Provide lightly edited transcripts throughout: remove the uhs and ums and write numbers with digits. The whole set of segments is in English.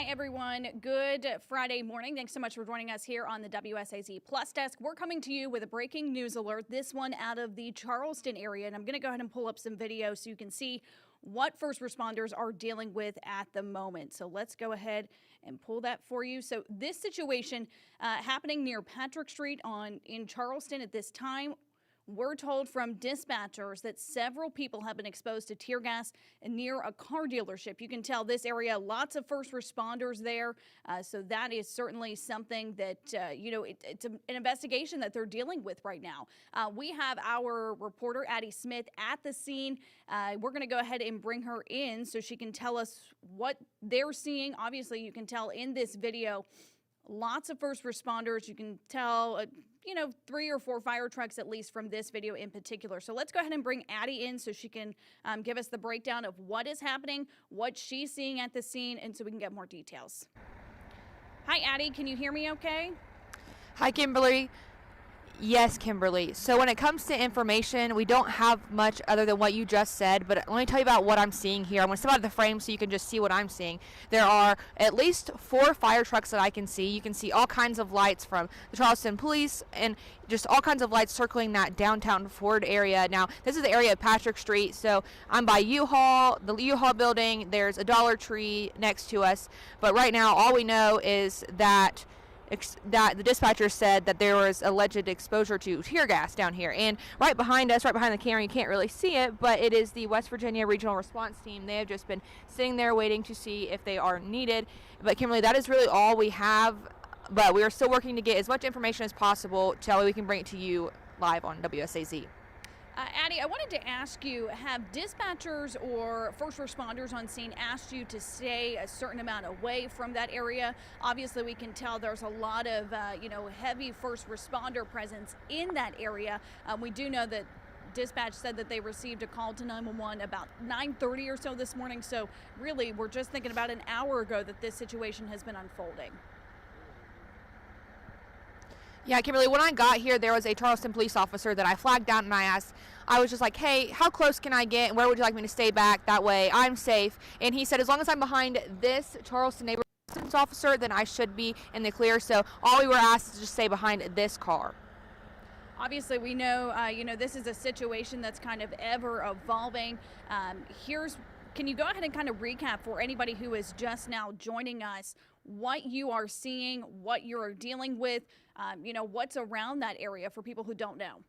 Hi, everyone. Good Friday morning. Thanks so much for joining us here on the WSAZ Plus Desk. We're coming to you with a breaking news alert, this one out of the Charleston area. And I'm going to go ahead and pull up some video so you can see what first responders are dealing with at the moment. So let's go ahead and pull that for you. So this situation happening near Patrick Street in Charleston at this time. We're told from dispatchers that several people have been exposed to tear gas near a car dealership. You can tell this area, lots of first responders there. So that is certainly something that, it's an investigation that they're dealing with right now. We have our reporter, Addie Smith, at the scene. We're going to go ahead and bring her in so she can tell us what they're seeing. Obviously, you can tell in this video, lots of first responders. You can tell, 3 or 4 fire trucks at least from this video in particular. So let's go ahead and bring Addie in so she can give us the breakdown of what is happening, what she's seeing at the scene, and so we can get more details. Hi, Addie. Can you hear me okay? Hi, Kimberly. Yes, Kimberly. So when it comes to information, we don't have much other than what you just said, but let me tell you about what I'm seeing here. I'm going to step out of the frame so you can just see what I'm seeing. There are at least 4 fire trucks that I can see. You can see all kinds of lights from the Charleston Police and just all kinds of lights circling that downtown Ford area. Now, this is the area of Patrick Street, so I'm by U-Haul, the U-Haul building. There's a Dollar Tree next to us, but right now all we know is that the dispatcher said that there was alleged exposure to tear gas down here. And right behind us, right behind the camera, you can't really see it, but it is the West Virginia Regional Response Team. They have just been sitting there waiting to see if they are needed. But Kimberly, that is really all we have, but we are still working to get as much information as possible so we can bring it to you live on WSAZ. Addie, I wanted to ask you, have dispatchers or first responders on scene asked you to stay a certain amount away from that area? Obviously, we can tell there's a lot of, heavy first responder presence in that area. We do know that dispatch said that they received a call to 911 about 9:30 or so this morning. So really, we're just thinking about an hour ago that this situation has been unfolding. Yeah, Kimberly, when I got here, there was a Charleston police officer that I flagged down, and I was just like, hey, how close can I get, and where would you like me to stay back? That way I'm safe. And he said, as long as I'm behind this Charleston neighborhood assistance officer, then I should be in the clear. So all we were asked is just stay behind this car. Obviously, we know, this is a situation that's kind of ever evolving. Can you go ahead and kind of recap for anybody who is just now joining us what you are seeing, what you're dealing with, what's around that area for people who don't know?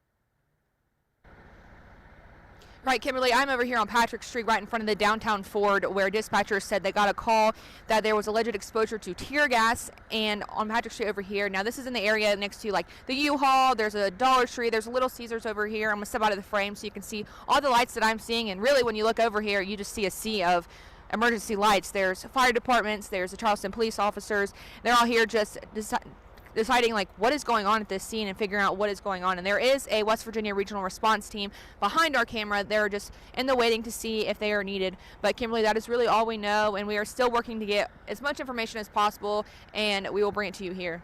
Right, Kimberly, I'm over here on Patrick Street right in front of the downtown Ford where dispatchers said they got a call that there was alleged exposure to tear gas and on Patrick Street over here. Now, this is in the area next to like the U-Haul. There's a Dollar Tree. There's a Little Caesars over here. I'm going to step out of the frame so you can see all the lights that I'm seeing. And really, when you look over here, you just see a sea of emergency lights. There's fire departments. There's the Charleston police officers. They're all here just deciding like what is going on at this scene and figuring out what is going on. And there is a West Virginia Regional Response Team behind our camera. They're just in the waiting to see if they are needed. But Kimberly, that is really all we know, and we are still working to get as much information as possible, and we will bring it to you here.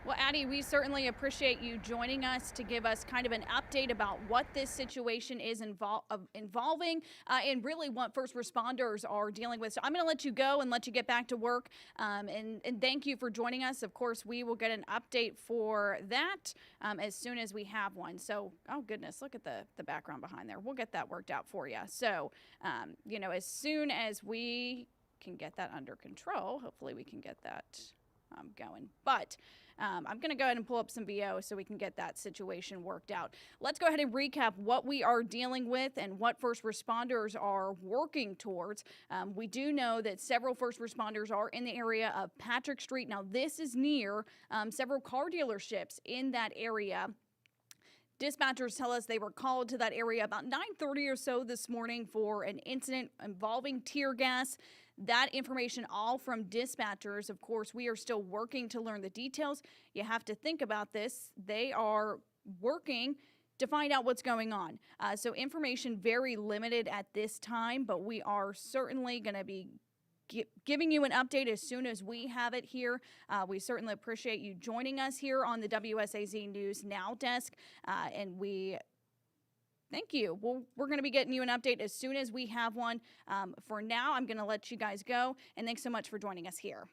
Well, Addie, we certainly appreciate you joining us to give us kind of an update about what this situation is involving and really what first responders are dealing with. So I'm going to let you go and let you get back to work. And thank you for joining us. Of course, we will get an update for that as soon as we have one. So, oh, goodness, look at the background behind there. We'll get that worked out for you. So, as soon as we can get that under control, hopefully we can get that going. But I'm going to go ahead and pull up some VO so we can get that situation worked out. Let's go ahead and recap what we are dealing with and what first responders are working towards. We do know that several first responders are in the area of Patrick Street. Now, this is near several car dealerships in that area. Dispatchers tell us they were called to that area about 9:30 or so this morning for an incident involving tear gas. That information all from dispatchers. Of course, we are still working to learn the details. You have to think about this. They are working to find out what's going on. So information very limited at this time, but we are certainly going to be giving you an update as soon as we have it here. We certainly appreciate you joining us here on the WSAZ News Now desk, and we Thank you. Well, we're going to be getting you an update as soon as we have one. For now, I'm going to let you guys go, and thanks so much for joining us here.